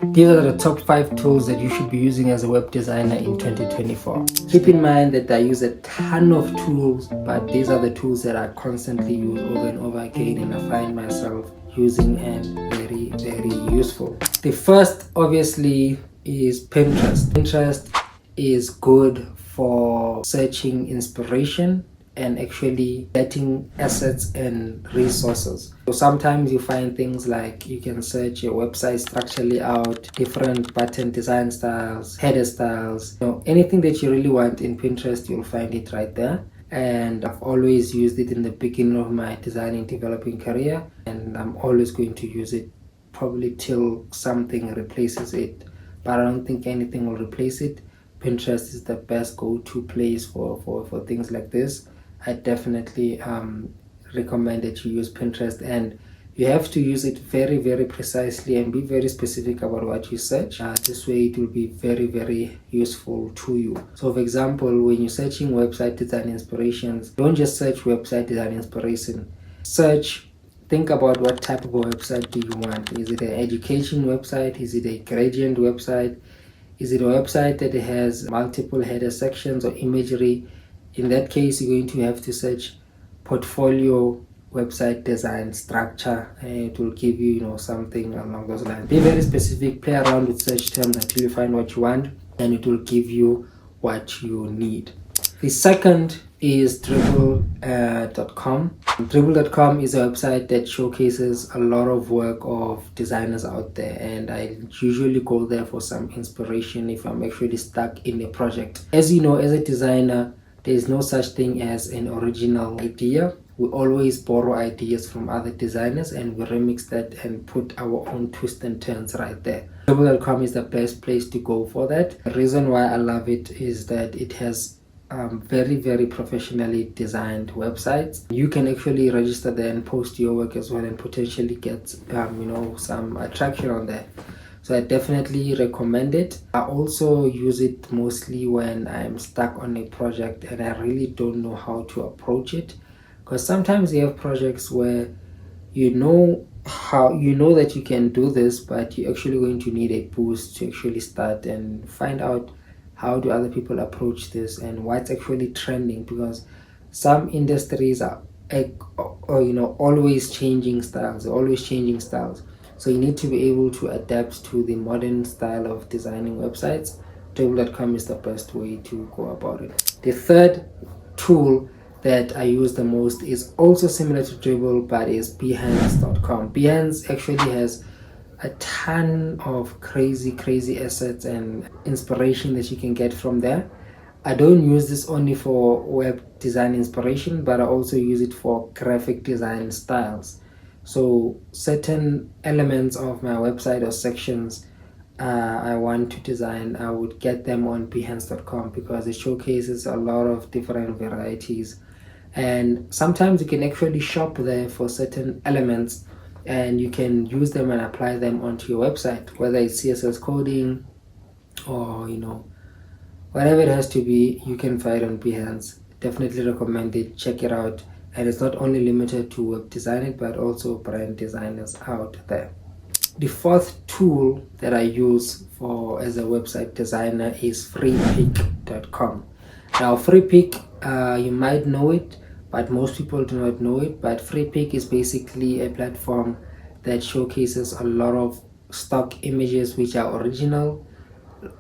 These are the top 5 tools that you should be using as a web designer in 2024. Keep in mind that I use a ton of tools, but these are the tools that I constantly use over and over again, and I find myself using and very useful. The first, obviously, is Pinterest. Pinterest is good for searching inspiration and actually getting assets and resources. So sometimes you find things like you can search your website structure layout, different button design styles, header styles, anything that you really want in Pinterest, you'll find it right there. And I've always used it in the beginning of my designing developing career, and I'm always going to use it probably till something replaces it, but I don't think anything will replace it. Pinterest is the best go-to place for things like this. I definitely recommend that you use Pinterest, and you have to use it very precisely and be very specific about what you search. This way it will be very useful to you. So for example, when you're searching website design inspirations, don't just search website design inspiration. Think about what type of a website do you want. Is it an education website? Is it a gradient website? Is it a website that has multiple header sections or imagery? In that case, you're going to have to search portfolio website design structure, and it will give you, something along those lines. Be very specific, play around with search terms until you find what you want, and it will give you what you need. The second is dribble.com. Dribble.com is a website that showcases a lot of work of designers out there, and I usually go there for some inspiration if I'm actually stuck in a project. As you know, as a designer, there is no such thing as an original idea. We always borrow ideas from other designers and we remix that and put our own twists and turns right there. Dribble.com is the best place to go for that. The reason why I love it is that it has very professionally designed websites. You can actually register there and post your work as well and potentially get some attraction on there. So I definitely recommend it. I also use it mostly when I'm stuck on a project and I really don't know how to approach it, because sometimes you have projects where you know that you can do this, but you're actually going to need a boost to actually start and find out how do other people approach this and what's actually trending, because some industries are always changing styles. So you need to be able to adapt to the modern style of designing websites. Dribble.com is the best way to go about it. The third tool that I use the most is also similar to Dribble, but is Behance.com. Behance actually has a ton of crazy assets and inspiration that you can get from there. I don't use this only for web design inspiration, but I also use it for graphic design styles. So certain elements of my website or sections I want to design, I would get them on Behance.com because it showcases a lot of different varieties, and sometimes you can actually shop there for certain elements and you can use them and apply them onto your website, whether it's CSS coding or whatever it has to be. You can find it on Behance. Definitely recommend it, check it out. And it's not only limited to web designers but also brand designers out there. The fourth tool that I use as a website designer is Freepik.com. Now Freepik, you might know it, but most people do not know it. But Freepik is basically a platform that showcases a lot of stock images which are original.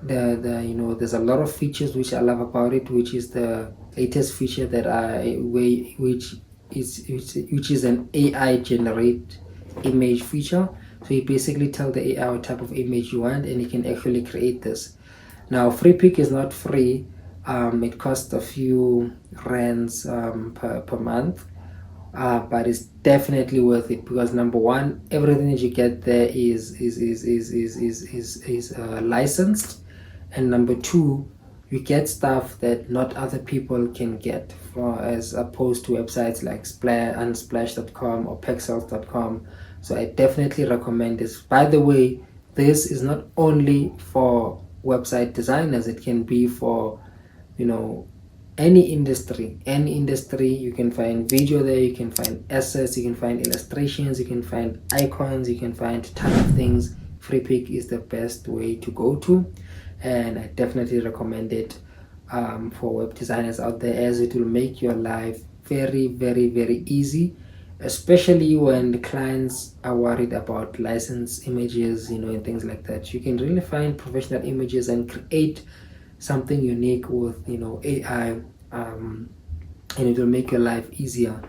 There's a lot of features which I love about it, which is the latest feature which is an AI generate image feature. So you basically tell the AI what type of image you want and it can actually create this. Now Freepik is not free. It costs a few rands per month, but it's definitely worth it because number one, everything that you get there is licensed, and number two, you get stuff that not other people can get, as opposed to websites like unsplash.com or pexels.com. So I definitely recommend this. By the way, this is not only for website designers, it can be for any industry. You can find video there, you can find assets, you can find illustrations, you can find icons, you can find a ton of things Freepik is the best way to go to, and I definitely recommend it for web designers out there, as it will make your life very, very, very easy, especially when the clients are worried about licensed images, and things like that. You can really find professional images and create something unique with AI, and it will make your life easier.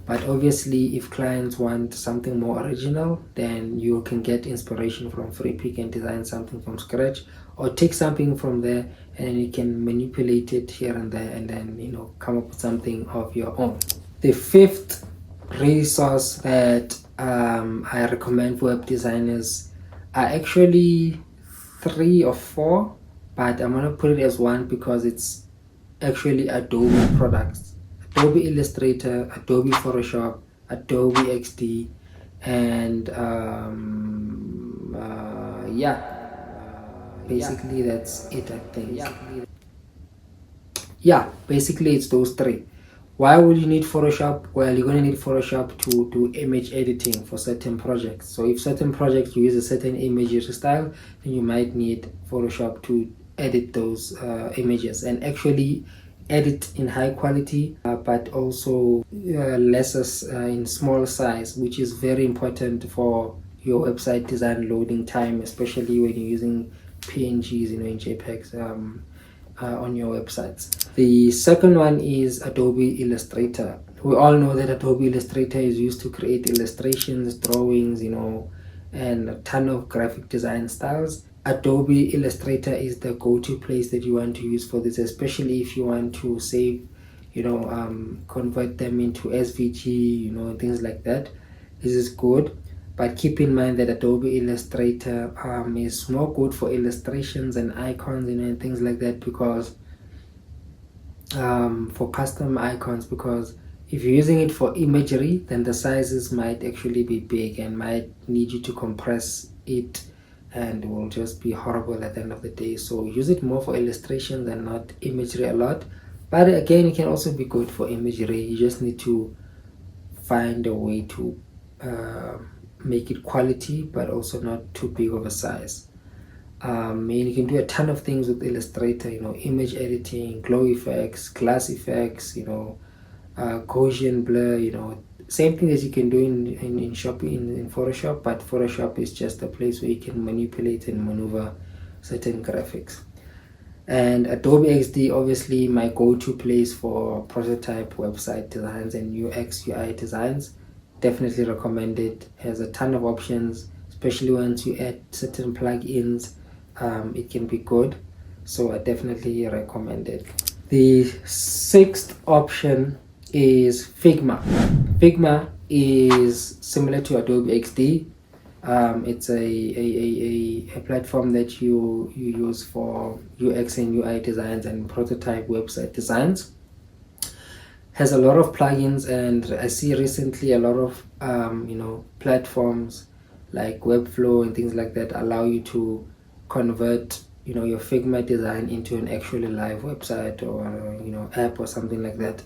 But obviously, if clients want something more original, then you can get inspiration from Freepik and design something from scratch, or take something from there and you can manipulate it here and there, and then come up with something of your own. The fifth resource that I recommend for web designers are actually 3 or 4, but I'm gonna put it as one because it's actually Adobe products: Adobe Illustrator, Adobe Photoshop, Adobe XD, and basically that's it, I think. Yeah, basically it's those 3. Why would you need Photoshop? Well, you're going to need Photoshop to do image editing for certain projects. So if certain projects you use a certain imagery style, then you might need Photoshop to edit those images and actually edit in high quality, but also lesser in small size, which is very important for your website design loading time, especially when you're using PNGs, in JPEGs on your websites. The second one is Adobe Illustrator. We all know that Adobe Illustrator is used to create illustrations, drawings, and a ton of graphic design styles. Adobe Illustrator is the go-to place that you want to use for this, especially if you want to save, convert them into SVG, things like that. This is good. But keep in mind that Adobe Illustrator is more good for illustrations and icons, and things like that, because for custom icons, because if you're using it for imagery, then the sizes might actually be big and might need you to compress it, and it will just be horrible at the end of the day. So use it more for illustrations and not imagery a lot. But again, it can also be good for imagery. You just need to find a way to make it quality, but also not too big of a size. And you can do a ton of things with Illustrator, image editing, glow effects, glass effects, Gaussian blur, same thing as you can do in Photoshop, but Photoshop is just a place where you can manipulate and maneuver certain graphics. And Adobe XD, obviously my go-to place for prototype website designs and UX UI designs. Definitely recommend it. Has a ton of options, especially once you add certain plugins. It can be good, so I definitely recommend it. The 6th option is Figma. Figma is similar to Adobe XD. It's a platform that you use for UX and UI designs and prototype website designs. Has a lot of plugins, and I see recently a lot of platforms like Webflow and things like that allow you to convert your Figma design into an actually live website or app or something like that.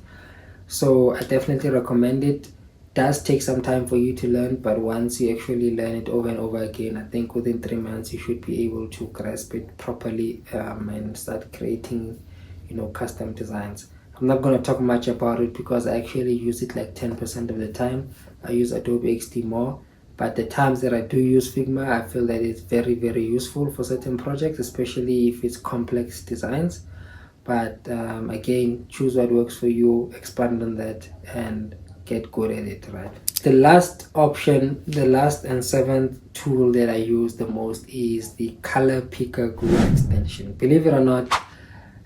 So I definitely recommend it. Does take some time for you to learn, but once you actually learn it over and over again, I think within 3 months you should be able to grasp it properly and start creating custom designs. I'm not going to talk much about it because I actually use it like 10% of the time. I use Adobe XD more, but the times that I do use Figma, I feel that it's very, very useful for certain projects, especially if it's complex designs. But again, choose what works for you, expand on that, and get good at it, right? The last option, the last and 7th tool that I use the most is the Color Picker Google extension. Believe it or not,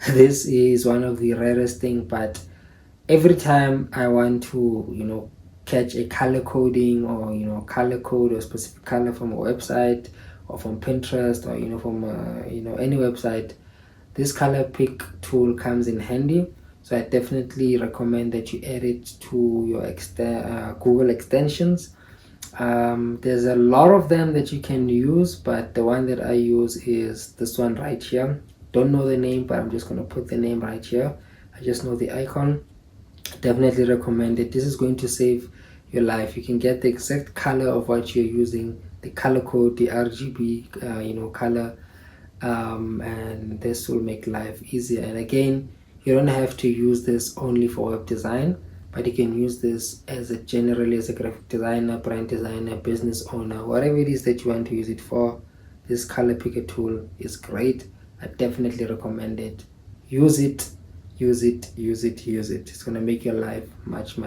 this is one of the rarest things, but every time I want to catch a color coding or color code or specific color from a website or from Pinterest or from any website, this color pick tool comes in handy. So I definitely recommend that you add it to your Google extensions. There's a lot of them that you can use, but the one that I use is this one right here. Don't know the name, but I'm just going to put the name right here. I just know the icon. Definitely recommend it. This is going to save your life. You can get the exact color of what you're using. the color code, the RGB color, and this will make life easier. And again, you don't have to use this only for web design, but you can use this as a generally as a graphic designer, brand designer, business owner, whatever it is that you want to use it for. This color picker tool is great. I definitely recommend it. Use it, use it, use it, use it. It's gonna make your life much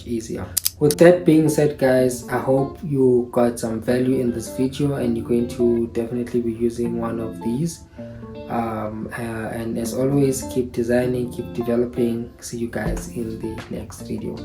easier. With that being said, guys, I hope you got some value in this video and you're going to definitely be using one of these. And as always, keep designing, keep developing. See you guys in the next video.